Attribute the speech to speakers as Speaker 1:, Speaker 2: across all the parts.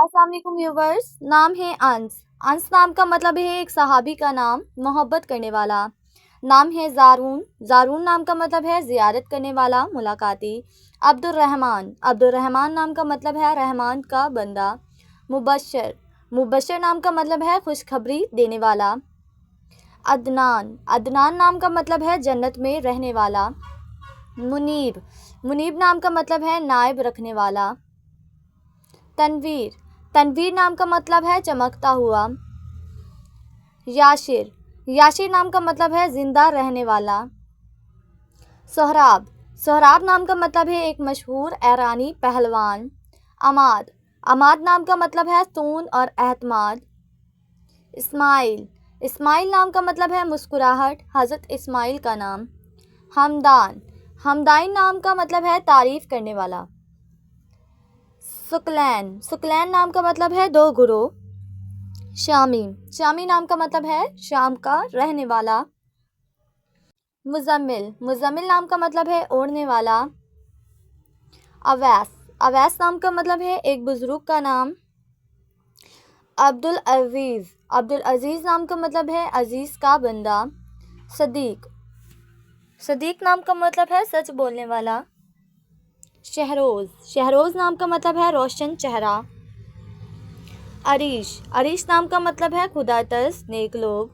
Speaker 1: السلام علیکم ویورز. نام ہے انس. انس نام کا مطلب ہے ایک صحابی کا نام، محبت کرنے والا. نام ہے زارون. زارون نام کا مطلب ہے زیارت کرنے والا، ملاقاتی. عبد الرحمن. عبد الرحمن نام کا مطلب ہے رحمان کا بندہ. مبشر. مبشر نام کا مطلب ہے خوشخبری دینے والا. عدنان. عدنان نام کا مطلب ہے جنت میں رہنے والا. منیب. منیب نام کا مطلب ہے نائب رکھنے والا. تنویر. تنویر نام کا مطلب ہے چمکتا ہوا. یاشر. یاشر نام کا مطلب ہے زندہ رہنے والا. سہراب. سہراب نام کا مطلب ہے ایک مشہور ایرانی پہلوان. عماد. عماد نام کا مطلب ہے ستون اور اعتماد. اسماعیل. اسماعیل نام کا مطلب ہے مسکراہٹ، حضرت اسماعیل کا نام. ہمدان. ہمدان نام کا مطلب ہے تعریف کرنے والا. سکلین. سکلین نام کا مطلب ہے دو گروہ. شامی. شامی نام کا مطلب ہے شام کا رہنے والا. مزمل. مزمل نام کا مطلب ہے اوڑھنے والا. اویس. اویس نام کا مطلب ہے ایک بزرگ کا نام. عبدالعزیز. عبدالعزیز نام کا مطلب ہے عزیز کا بندہ. صدیق. صدیق نام کا مطلب ہے سچ بولنے والا. شہروز. شہروز نام کا مطلب ہے روشن چہرہ. عریش. عریش نام کا مطلب ہے خدا ترس، نیک لوگ.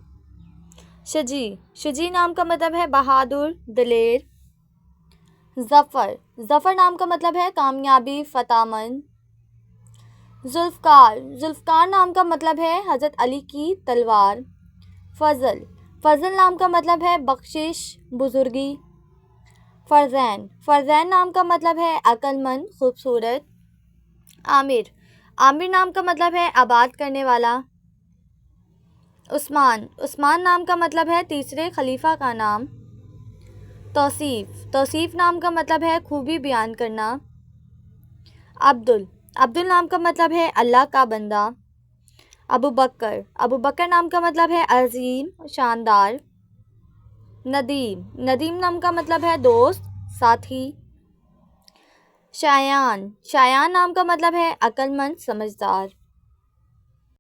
Speaker 1: شجی. شجی نام کا مطلب ہے بہادر، دلیر. ظفر. ظفر نام کا مطلب ہے کامیابی، فتح مند. ذوالفقار. ذوالفقار نام کا مطلب ہے حضرت علی کی تلوار. فضل. فضل نام کا مطلب ہے بخشش، بزرگی. فرزین. فرزین نام کا مطلب ہے عقل مند، خوبصورت. عامر. عامر نام کا مطلب ہے آباد کرنے والا. عثمان. عثمان نام کا مطلب ہے تیسرے خلیفہ کا نام. توصیف. توصیف نام کا مطلب ہے خوبی بیان کرنا. عبدل. عبدل نام کا مطلب ہے اللہ کا بندہ. ابوبکر. ابوبکر نام کا مطلب ہے عظیم، شاندار. ندیم. ندیم نام کا مطلب ہے دوست، ساتھی. شایان. شایان نام کا مطلب ہے عقل مند، سمجھدار.